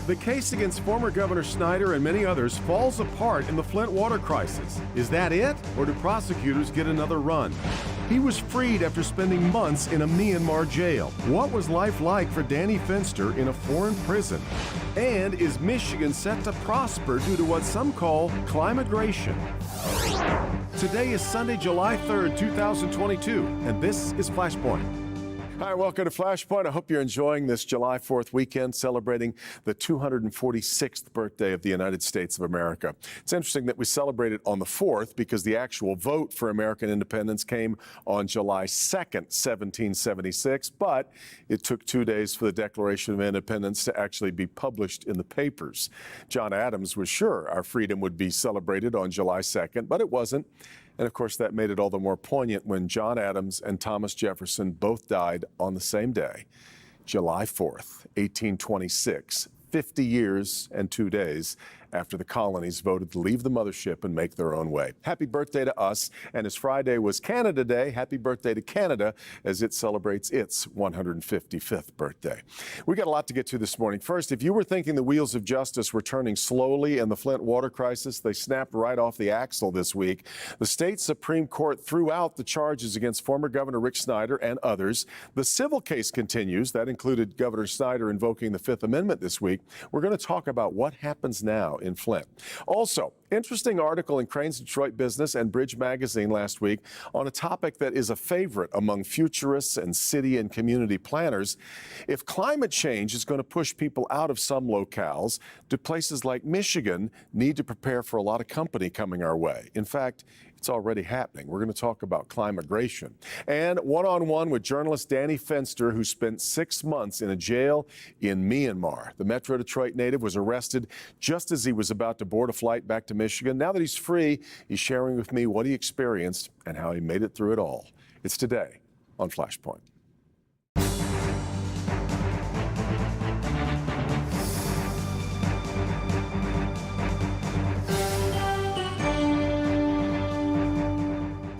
The case against former Governor Snyder and many others falls apart in the Flint Water Crisis. Is that it? Or do prosecutors get another run? He was freed after spending months in a Myanmar jail. What was life like for Danny Fenster in a foreign prison? And is Michigan set to prosper due to what some call climate-gration? Today is Sunday, July 3rd, 2022, and this is Flashpoint. Hi, welcome to Flashpoint. I hope you're enjoying this July 4th weekend, celebrating the 246th birthday of the United States of America. It's interesting that we celebrate it on the 4th because the actual vote for American independence came on July 2nd, 1776, but it took 2 days for the Declaration of Independence to actually be published in the papers. John Adams was sure our freedom would be celebrated on July 2nd, but it wasn't. And of course, that made it all the more poignant when John Adams and Thomas Jefferson both died on the same day, July 4th, 1826, 50 years and 2 days after the colonies voted to leave the mothership and make their own way. Happy birthday to us. And as Friday was Canada Day, happy birthday to Canada as it celebrates its 155th birthday. We got a lot to get to this morning. First, if you were thinking the wheels of justice were turning slowly in the Flint Water Crisis, they snapped right off the axle this week. The state Supreme Court threw out the charges against former Governor Rick Snyder and others. The civil case continues. That included Governor Snyder invoking the Fifth Amendment this week. We're going to talk about what happens now in Flint. Also, interesting article in Crane's Detroit Business and Bridge Magazine last week on a topic that is a favorite among futurists and city and community planners. If climate change is going to push people out of some locales, do places like Michigan need to prepare for a lot of company coming our way? In fact, it's already happening. We're going to talk about climate-gration. And one-on-one with journalist Danny Fenster, who spent 6 months in a jail in Myanmar. The Metro Detroit native was arrested just as he was about to board a flight back to Michigan. Now that he's free, he's sharing with me what he experienced and how he made it through it all. It's today on Flashpoint.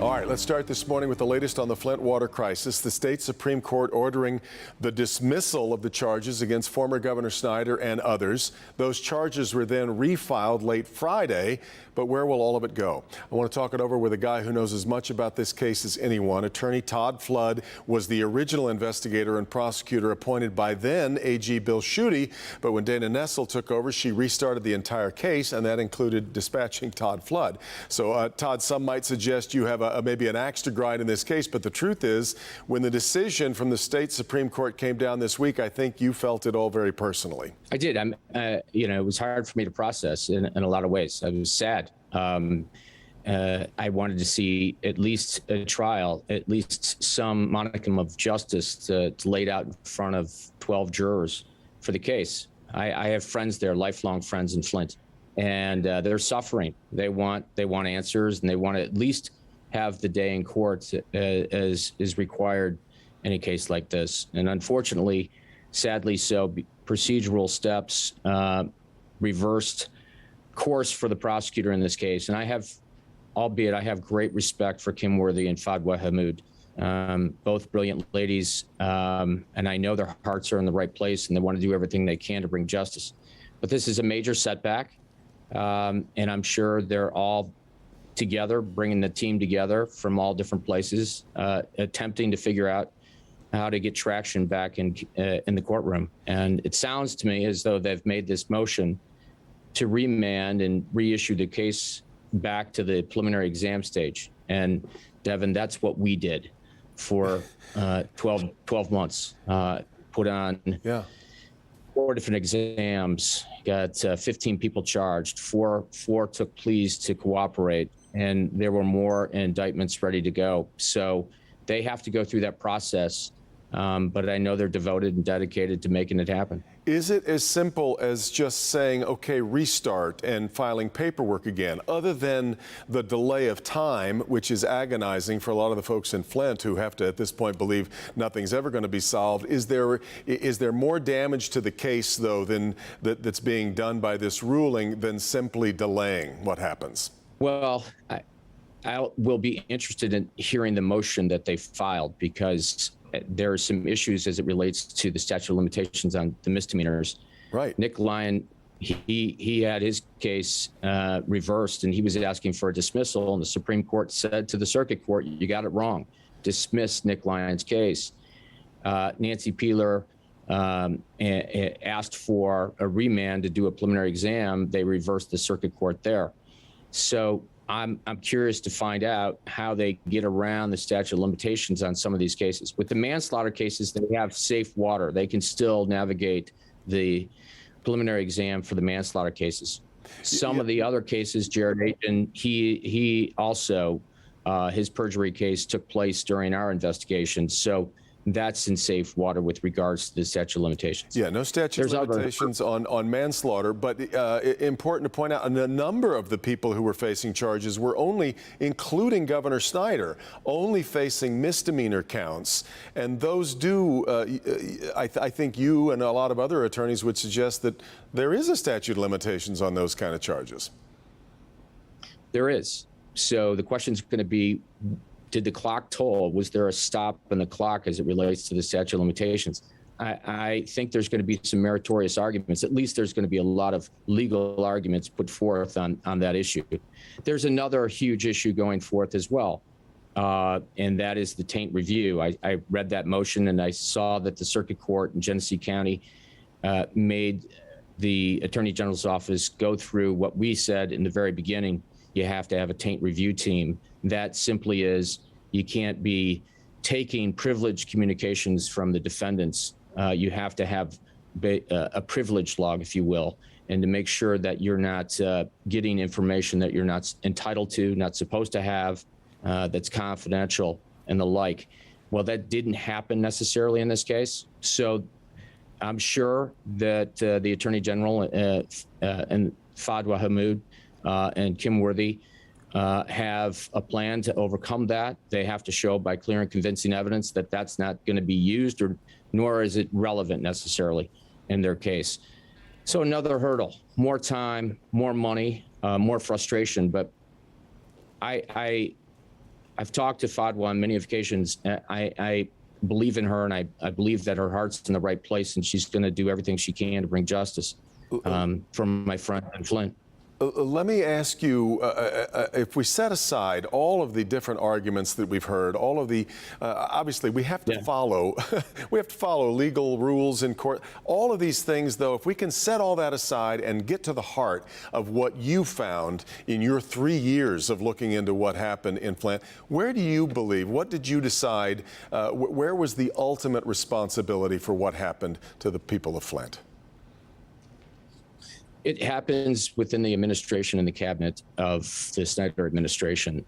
All right, let's start this morning with the latest on the Flint Water Crisis. The state Supreme Court ordering the dismissal of the charges against former Governor Snyder and others. Those charges were then refiled late Friday, but where will all of it go? I want to talk it over with a guy who knows as much about this case as anyone. Attorney Todd Flood was the original investigator and prosecutor appointed by then AG Bill Schuette, but when Dana Nessel took over, she restarted the entire case, and that included dispatching Todd Flood. So, Todd, some might suggest you have maybe an axe to grind in this case, but the truth is, when the decision from the state Supreme Court came down this week, I think you felt it all very personally. I did. It was hard for me to process in a lot of ways. I was sad. I wanted to see at least a trial, at least some modicum of justice laid out in front of 12 jurors for the case. I have friends there, lifelong friends in Flint, and they're suffering. They want answers, and they want to at least have the day in court as is required in a case like this. And unfortunately, sadly so, procedural steps reversed course for the prosecutor in this case. And I have great respect for Kim Worthy and Fadwa Hammoud, both brilliant ladies, and I know their hearts are in the right place and they want to do everything they can to bring justice. But this is a major setback, and I'm sure they're all together, bringing the team together from all different places, attempting to figure out how to get traction back in the courtroom. And it sounds to me as though they've made this motion to remand and reissue the case back to the preliminary exam stage. And Devin, that's what we did for 12 months. Put on 4 different exams, got 15 people charged, four took pleas to cooperate, and there were more indictments ready to go. So they have to go through that process, but I know they're devoted and dedicated to making it happen. Is it as simple as just saying, okay, restart and filing paperwork again, other than the delay of time, which is agonizing for a lot of the folks in Flint who have to, at this point, believe nothing's ever going to be solved? Is there more damage to the case, though, that's being done by this ruling than simply delaying what happens? Well, I will be interested in hearing the motion that they filed, because there are some issues as it relates to the statute of limitations on the misdemeanors Right. Nick Lyon, he had his case reversed, and he was asking for a dismissal, and the Supreme Court said to the circuit court, you got it wrong. Dismiss Nick Lyon's case. Nancy Peeler asked for a remand to do a preliminary exam. They reversed the circuit court there. So I'm curious to find out how they get around the statute of limitations on some of these cases. With the manslaughter cases, they have safe water. They can still navigate the preliminary exam for the manslaughter cases. Some of the other cases, Jared Aiken, he also, his perjury case took place during our investigation. So that's in safe water with regards to the statute of limitations. Yeah, no statute of limitations on manslaughter, but important to point out, a number of the people who were facing charges were only, including Governor Snyder, only facing misdemeanor counts. And those do, I think you and a lot of other attorneys would suggest that there is a statute of limitations on those kind of charges. There is. So the question is going to be, did the clock toll? Was there a stop in the clock as it relates to the statute of limitations? I think there's going to be some meritorious arguments. At least there's going to be a lot of legal arguments put forth on that issue. There's another huge issue going forth as well, and that is the taint review. I read that motion, and I saw that the circuit court in Genesee County made the Attorney General's office go through what we said in the very beginning. You have to have a taint review team. That simply is, you can't be taking privileged communications from the defendants. You have to have a privilege log, if you will, and to make sure that you're not getting information that you're not entitled to, not supposed to have, that's confidential and the like. Well, that didn't happen necessarily in this case. So I'm sure that the Attorney General and Fadwa Hammoud and Kim Worthy have a plan to overcome that. They have to show by clear and convincing evidence that that's not going to be used, or nor is it relevant necessarily in their case. So another hurdle, more time, more money, more frustration. But I've talked to Fadwa on many occasions. I believe in her, and I believe that her heart's in the right place, and she's going to do everything she can to bring justice from my friend in Flint. Let me ask you, if we set aside all of the different arguments that we've heard, all of the, obviously we have to follow, we have to follow legal rules in court. All of these things, though, if we can set all that aside and get to the heart of what you found in your 3 years of looking into what happened in Flint, where do you believe, what did you decide, where was the ultimate responsibility for what happened to the people of Flint? It happens within the administration and the cabinet of the Snyder administration,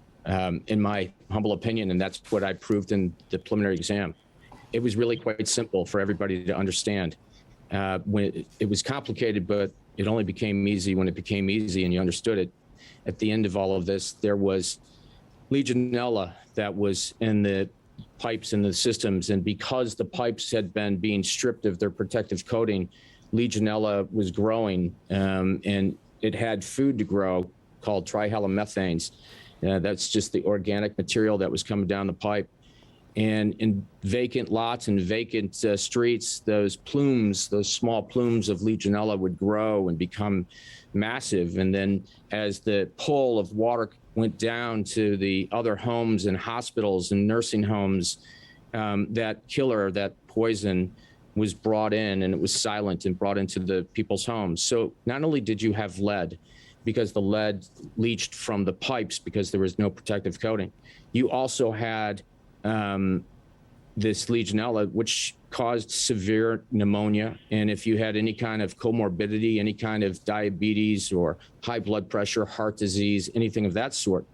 in my humble opinion, and that's what I proved in the preliminary exam. It was really quite simple for everybody to understand. When it was complicated, but it only became easy when it became easy and you understood it. At the end of all of this, there was Legionella that was in the pipes and the systems, and because the pipes had been being stripped of their protective coating, Legionella was growing, and it had food to grow called trihalomethanes. That's just the organic material that was coming down the pipe. And in vacant lots and vacant streets, those plumes, those small plumes of Legionella would grow and become massive. And then as the pull of water went down to the other homes and hospitals and nursing homes, that killer, that poison, was brought in, and it was silent and brought into the people's homes. So not only did you have lead, because the lead leached from the pipes because there was no protective coating, you also had this Legionella, which caused severe pneumonia. And if you had any kind of comorbidity, any kind of diabetes or high blood pressure, heart disease, anything of that sort,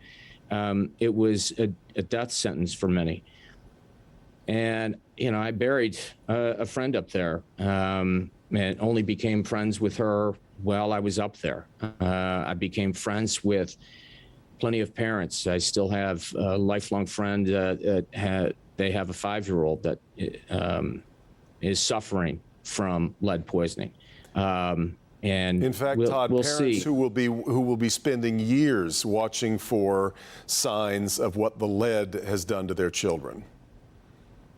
it was a death sentence for many. And, you know, I buried a friend up there, and only became friends with her while I was up there. I became friends with plenty of parents. I still have a lifelong friend. They have a 5-year-old that is suffering from lead poisoning. And in fact, Todd, we'll parents see. who will be spending years watching for signs of what the lead has done to their children.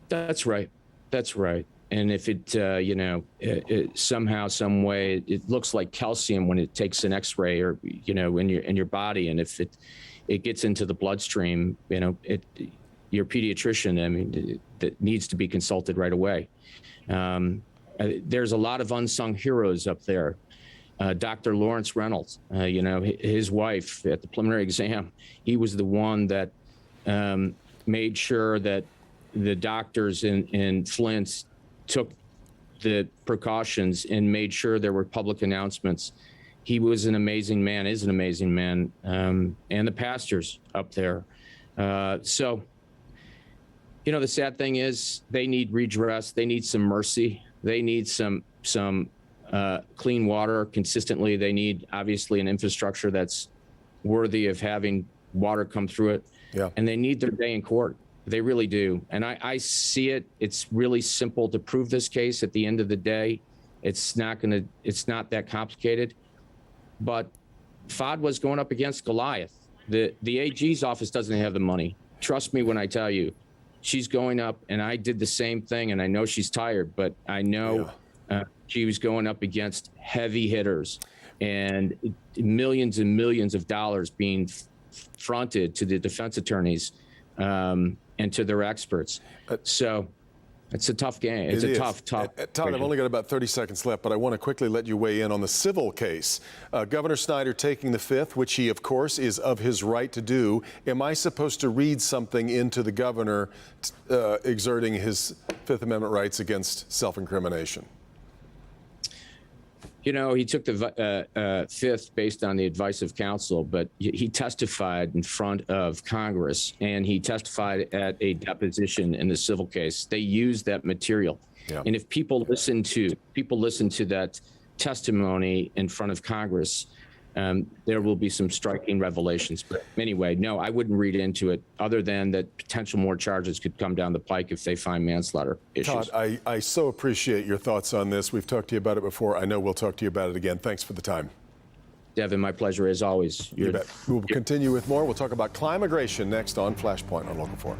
That's right. That's right. And if it somehow, some way, it looks like calcium when it takes an X-ray or, in your body. And if it gets into the bloodstream, your pediatrician, that needs to be consulted right away. There's a lot of unsung heroes up there. Dr. Lawrence Reynolds, his wife at the preliminary exam, he was the one that made sure that the doctors in Flint took the precautions and made sure there were public announcements. He was an amazing man, is an amazing man, and the pastors up there. So, the sad thing is they need redress. They need some mercy. They need some clean water consistently. They need, obviously, an infrastructure that's worthy of having water come through it. Yeah. And they need their day in court. They really do. And I see it. It's really simple to prove this case at the end of the day. It's not that complicated. But Fad was going up against Goliath. The AG's office doesn't have the money. Trust me when I tell you. She's going up, and I did the same thing, and I know she's tired, but I know she was going up against heavy hitters and millions and millions of dollars being fronted to the defense attorneys and to their experts. So it's a tough game. It's a tough. Todd, I've only got about 30 seconds left, but I want to quickly let you weigh in on the civil case. Governor Snyder taking the fifth, which he, of course, is of his right to do. Am I supposed to read something into the governor exerting his Fifth Amendment rights against self-incrimination? He took the fifth based on the advice of counsel, but he testified in front of Congress, and he testified at a deposition in the civil case. They used that material. Yeah. And if people listen to that testimony in front of Congress, there will be some striking revelations. But anyway, no, I wouldn't read into it other than that potential more charges could come down the pike if they find manslaughter issues. Todd, I so appreciate your thoughts on this. We've talked to you about it before. I know we'll talk to you about it again. Thanks for the time. Devin, my pleasure as always. You bet. We'll continue with more. We'll talk about climigration next on Flashpoint on Local 4.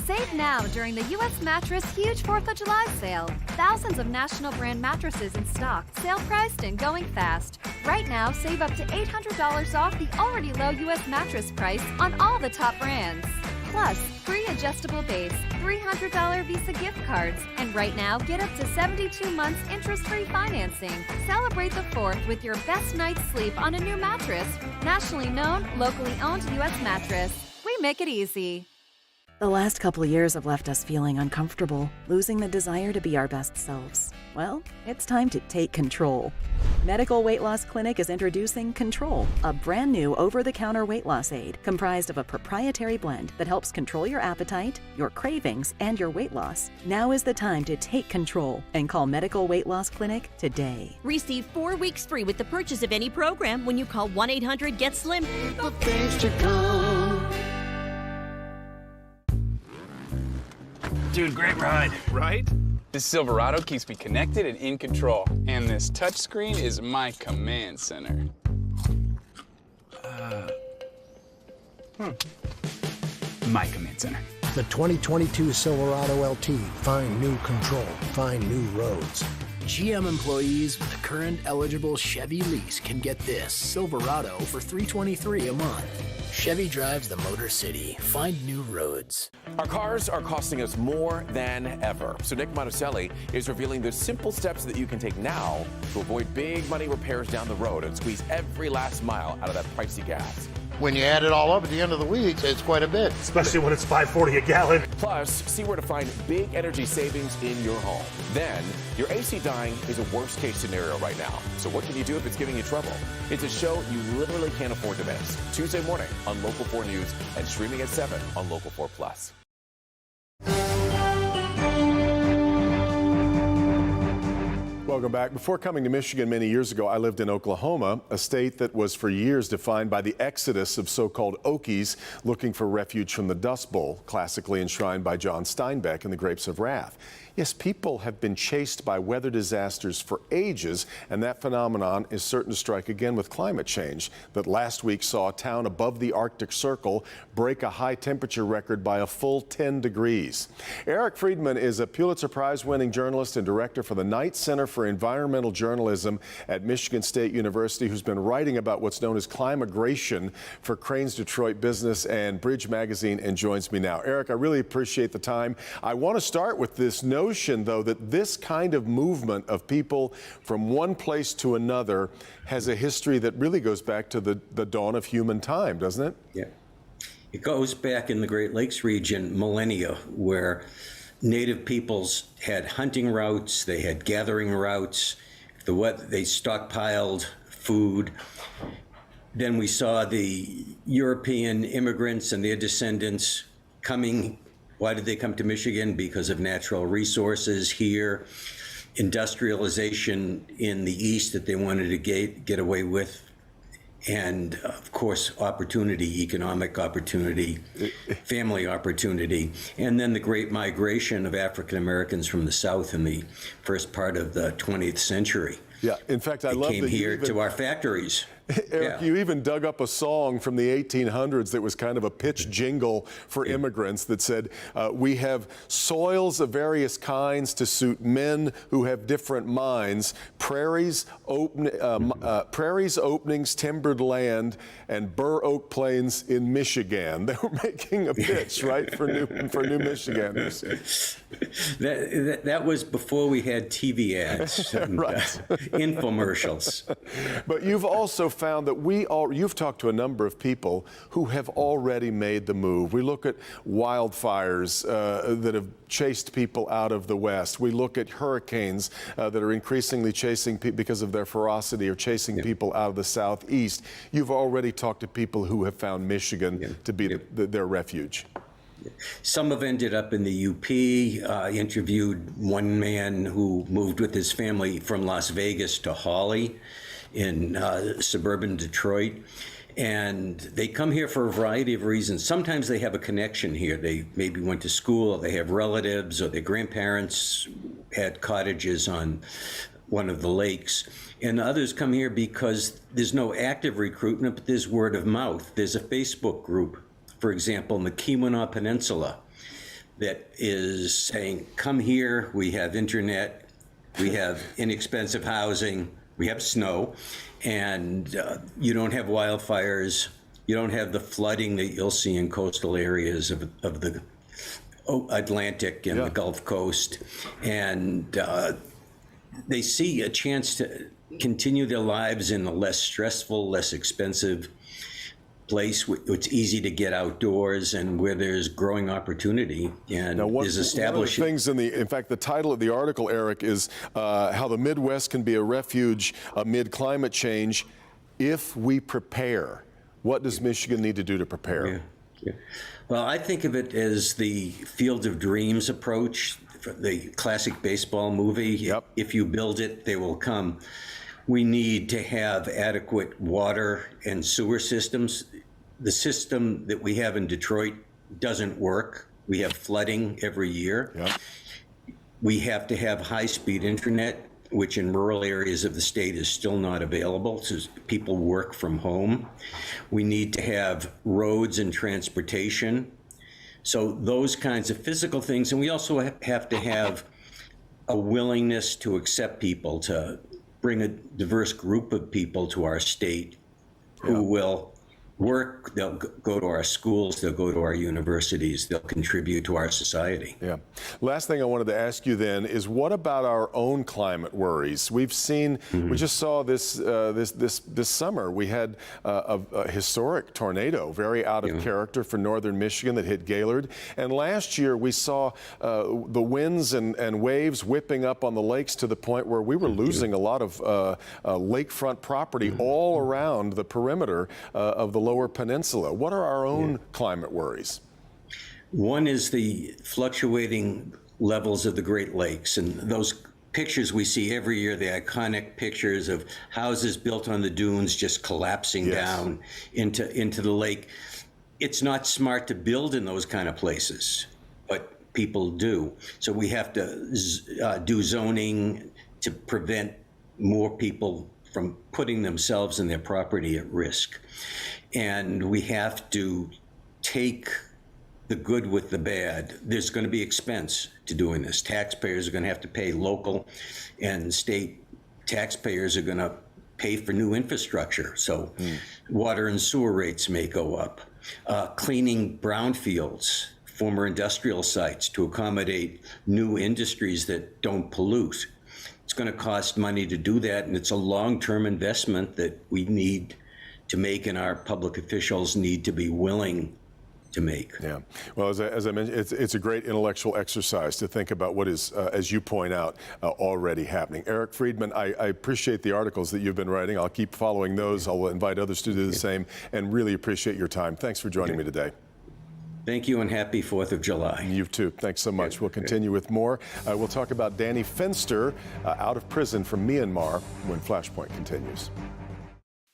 Save now during the U.S. Mattress Huge 4th of July sale. Thousands of national brand mattresses in stock, sale priced and going fast. Right now, save up to $800 off the already low U.S. mattress price on all the top brands. Plus, free adjustable base, $300 Visa gift cards, and right now, get up to 72 months interest-free financing. Celebrate the 4th with your best night's sleep on a new mattress. Nationally known, locally owned U.S. Mattress. We make it easy. The last couple years have left us feeling uncomfortable, losing the desire to be our best selves. Well, it's time to take control. Medical Weight Loss Clinic is introducing Control, a brand new over-the-counter weight loss aid comprised of a proprietary blend that helps control your appetite, your cravings, and your weight loss. Now is the time to take control and call Medical Weight Loss Clinic today. Receive 4 weeks free with the purchase of any program when you call 1-800-GET-SLIM. For things to come. Dude, great ride, right? This Silverado keeps me connected and in control. And this touchscreen is my command center. My command center. The 2022 Silverado LT. Find new control. Find new roads. GM employees with a current eligible Chevy lease can get this Silverado for $323 a month. Chevy drives the Motor City. Find new roads. Our cars are costing us more than ever. So Nick Monticelli is revealing the simple steps that you can take now to avoid big money repairs down the road and squeeze every last mile out of that pricey gas. When you add it all up at the end of the week, it's quite a bit. Especially when it's $5.40 a gallon. Plus, see where to find big energy savings in your home. Then, your AC dying is a worst case scenario right now. So what can you do if it's giving you trouble? It's a show you literally can't afford to miss. Tuesday morning on Local 4 News and streaming at 7 on Local 4 Plus. Welcome back. Before coming to Michigan many years ago, I lived in Oklahoma, a state that was for years defined by the exodus of so-called Okies looking for refuge from the Dust Bowl, classically enshrined by John Steinbeck in The Grapes of Wrath. Yes, people have been chased by weather disasters for ages, and that phenomenon is certain to strike again with climate change that last week saw a town above the Arctic Circle break a high temperature record by a full 10 degrees. Eric Friedman is a Pulitzer Prize-winning journalist and director for the Knight Center for Environmental Journalism at Michigan State University, who's been writing about what's known as climigration for Crain's Detroit Business and Bridge Magazine, and joins me now. Eric, I really appreciate the time. I want to start with this notion, though, that this kind of movement of people from one place to another has a history that really goes back to the dawn of human time, doesn't it? Yeah. It goes back in the Great Lakes region millennia, where native peoples had hunting routes, they had gathering routes, they stockpiled food. Then we saw the European immigrants and their descendants coming. Why did they come to Michigan? Because of natural resources here, industrialization in the East that they wanted to get away with, and of course, opportunity, economic opportunity, family opportunity, and then the great migration of African Americans from the South in the first part of the 20th century. Yeah, in fact, I love that came here to our factories. Eric, you even dug up a song from the 1800s that was kind of a pitch jingle for immigrants that said, we have soils of various kinds to suit men who have different minds, prairies, openings, timbered land, and bur oak plains in Michigan. They were making a pitch, right, for new Michiganders. That was before we had TV ads and right. Infomercials. But you've also found that you've talked to a number of people who have already made the move. We look at wildfires that have chased people out of the West. We look at hurricanes that are increasingly chasing people because of their ferocity or chasing people out of the Southeast. You've already talked to people who have found Michigan to be their refuge. Some have ended up in the UP. I interviewed one man who moved with his family from Las Vegas to Hawley in suburban Detroit. And they come here for a variety of reasons. Sometimes they have a connection here. They maybe went to school, or they have relatives, or their grandparents had cottages on one of the lakes. And others come here because there's no active recruitment, but there's word of mouth. There's a Facebook group, for example, in the Keweenaw Peninsula, that is saying, come here, we have internet, we have inexpensive housing, we have snow, and you don't have wildfires, you don't have the flooding that you'll see in coastal areas of the Atlantic and the Gulf Coast. And they see a chance to continue their lives in a less stressful, less expensive place where it's easy to get outdoors and where there's growing opportunity and is establishing. One of the things in fact, the title of the article, Eric, is how the Midwest can be a refuge amid climate change if we prepare. What does Michigan need to do to prepare? Well, I think of it as the Field of Dreams approach, the classic baseball movie. If you build it, they will come. We need to have adequate water and sewer systems. The system that we have in Detroit doesn't work. We have flooding every year. We have to have high-speed internet, which in rural areas of the state is still not available, so people work from home. We need to have roads and transportation. So those kinds of physical things. And we also have to have a willingness to accept people, to bring a diverse group of people to our state who will work, they'll go to our schools, they'll go to our universities, they'll contribute to our society. Last thing I wanted to ask you then is, what about our own climate worries? We've seen, we just saw this summer, we had a historic tornado, very out of character for northern Michigan, that hit Gaylord. And last year we saw the winds and waves whipping up on the lakes to the point where we were losing a lot of lakefront property all around the perimeter of the Lower Peninsula. What are our own climate worries? One is the fluctuating levels of the Great Lakes, and those pictures we see every year, the iconic pictures of houses built on the dunes just collapsing down into the lake. It's not smart to build in those kind of places, but people do. So we have to do zoning to prevent more people from putting themselves and their property at risk. And we have to take the good with the bad. There's going to be expense to doing this. Taxpayers are going to have to pay, local and state taxpayers are going to pay for new infrastructure. So water and sewer rates may go up. Cleaning brownfields, former industrial sites, to accommodate new industries that don't pollute. It's going to cost money to do that, and it's a long-term investment that we need to make, and our public officials need to be willing to make. Yeah. Well, as I mentioned, it's a great intellectual exercise to think about what is, as you point out, already happening. Eric Friedman, I appreciate the articles that you've been writing. I'll keep following those. I'll invite others to do the same, and really appreciate your time. Thanks for joining me today. Thank you, and happy 4th of July. You too. Thanks so much. We'll continue with more. We'll talk about Danny Fenster out of prison from Myanmar when Flashpoint continues.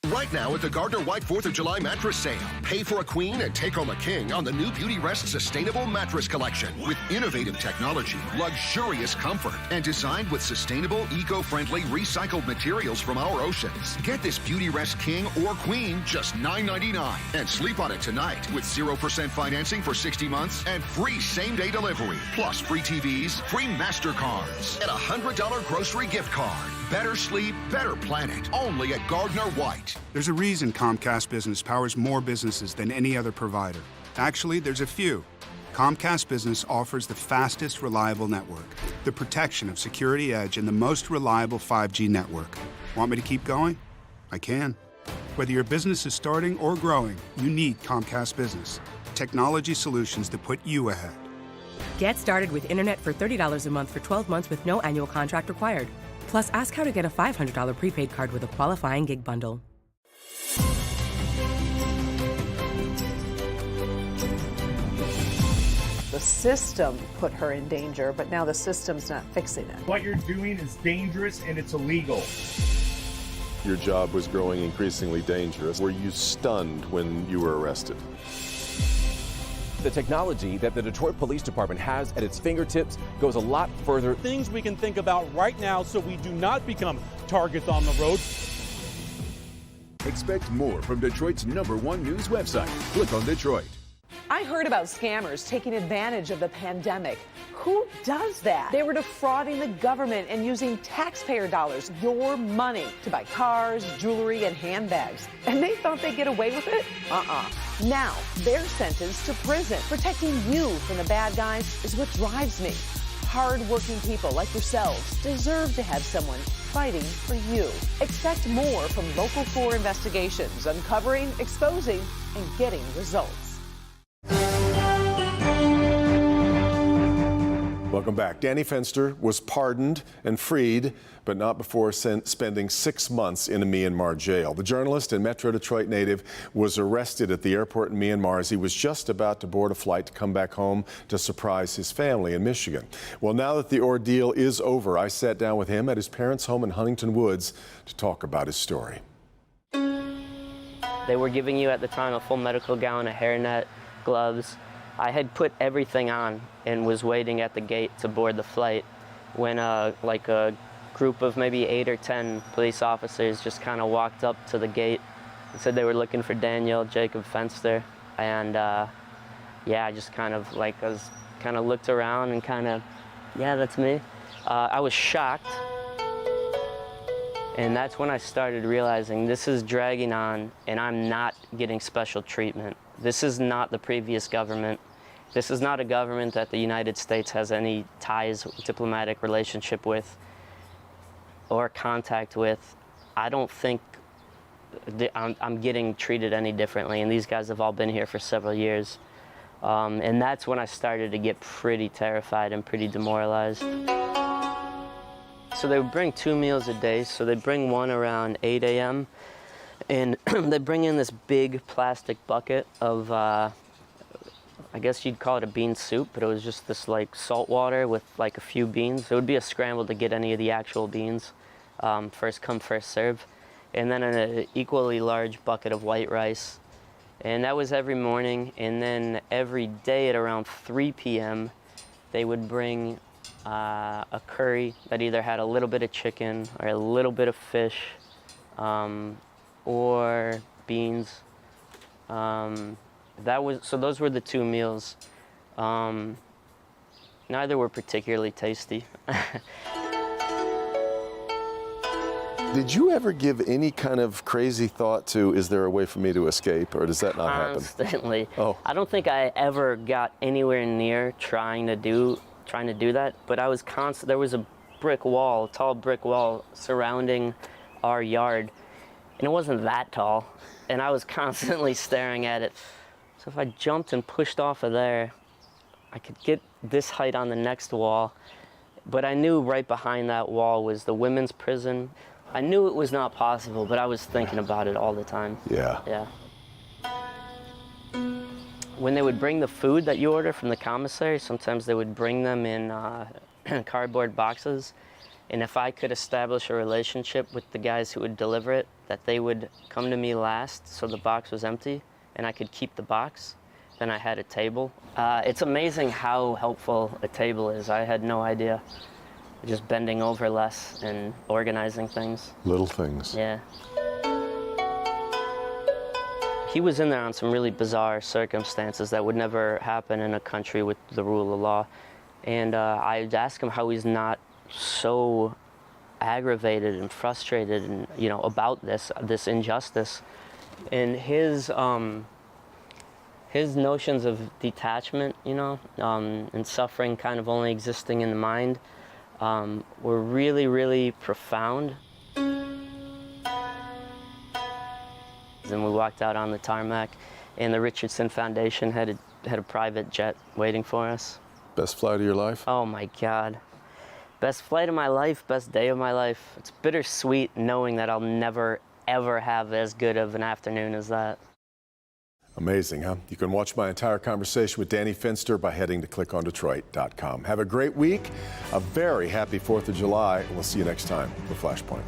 Right now at the Gardner White 4th of July mattress sale. Pay for a queen and take home a king on the new Beauty Rest Sustainable Mattress Collection. With innovative technology, luxurious comfort, and designed with sustainable, eco-friendly, recycled materials from our oceans. Get this Beauty Rest king or queen just $9.99. And sleep on it tonight with 0% financing for 60 months and free same-day delivery. Plus free TVs, free MasterCards, and a $100 grocery gift card. Better sleep, better planet. Only at Gardner White. There's a reason Comcast Business powers more businesses than any other provider. Actually, there's a few. Comcast Business offers the fastest, reliable network, the protection of Security Edge, and the most reliable 5G network. Want me to keep going? I can. Whether your business is starting or growing, you need Comcast Business. Technology solutions that put you ahead. Get started with internet for $30 a month for 12 months with no annual contract required. Plus, ask how to get a $500 prepaid card with a qualifying gig bundle. The system put her in danger, but now the system's not fixing it. What you're doing is dangerous and it's illegal. Your job was growing increasingly dangerous. Were you stunned when you were arrested? The technology that the Detroit Police Department has at its fingertips goes a lot further. Things we can think about right now so we do not become targets on the road. Expect more from Detroit's #1 news website. Click on Detroit. I heard about scammers taking advantage of the pandemic. Who does that? They were defrauding the government and using taxpayer dollars, your money, to buy cars, jewelry, and handbags. And they thought they'd get away with it? Now, they're sentenced to prison. Protecting you from the bad guys is what drives me. Hard-working people like yourselves deserve to have someone fighting for you. Expect more from Local 4 investigations, uncovering, exposing, and getting results. Welcome back. Danny Fenster was pardoned and freed, but not before spending 6 months in a Myanmar jail. The journalist and Metro Detroit native was arrested at the airport in Myanmar as he was just about to board a flight to come back home to surprise his family in Michigan. Well, now that the ordeal is over, I sat down with him at his parents' home in Huntington Woods to talk about his story. They were giving you at the time a full medical gown, a hairnet, gloves. I had put everything on and was waiting at the gate to board the flight when a group of maybe 8 or 10 police officers just kind of walked up to the gate and said they were looking for Daniel Jacob Fenster. And I just kind of looked around and yeah, that's me. I was shocked. And that's when I started realizing this is dragging on and I'm not getting special treatment. This is not the previous government. This is not a government that the United States has any ties, diplomatic relationship with, or contact with. I don't think I'm getting treated any differently, and these guys have all been here for several years. And that's when I started to get pretty terrified and pretty demoralized. So they would bring 2 meals a day, so they bring one around 8 a.m., and they bring in this big plastic bucket of, I guess you'd call it a bean soup, but it was just this salt water with a few beans. It would be a scramble to get any of the actual beans, first come, first serve. And then an equally large bucket of white rice. And that was every morning. And then every day at around 3 p.m., they would bring a curry that either had a little bit of chicken or a little bit of fish or beans. Those were the two meals. Neither were particularly tasty. Did you ever give any kind of crazy thought to, is there a way for me to escape, or does that not happen? Constantly. Oh. I don't think I ever got anywhere near trying to do that, but I was constant. There was a tall brick wall surrounding our yard, and it wasn't that tall, and I was constantly staring at it. So if I jumped and pushed off of there, I could get this height on the next wall, but I knew right behind that wall was the women's prison. I knew it was not possible, but I was thinking about it all the time. Yeah. Yeah. When they would bring the food that you order from the commissary, sometimes they would bring them in cardboard boxes. And if I could establish a relationship with the guys who would deliver it, that they would come to me last so the box was empty and I could keep the box, then I had a table. It's amazing how helpful a table is. I had no idea. Just bending over less and organizing things. Little things. Yeah. He was in there on some really bizarre circumstances that would never happen in a country with the rule of law. And I'd ask him how he's not so aggravated and frustrated and, about this injustice. And his notions of detachment, and suffering kind of only existing in the mind, were really, really profound. And we walked out on the tarmac, and the Richardson Foundation had a private jet waiting for us. Best flight of your life? Oh my God. Best flight of my life, best day of my life. It's bittersweet knowing that I'll never, ever have as good of an afternoon as that. Amazing, huh? You can watch my entire conversation with Danny Fenster by heading to clickondetroit.com. Have a great week, a very happy 4th of July, and we'll see you next time for Flashpoint.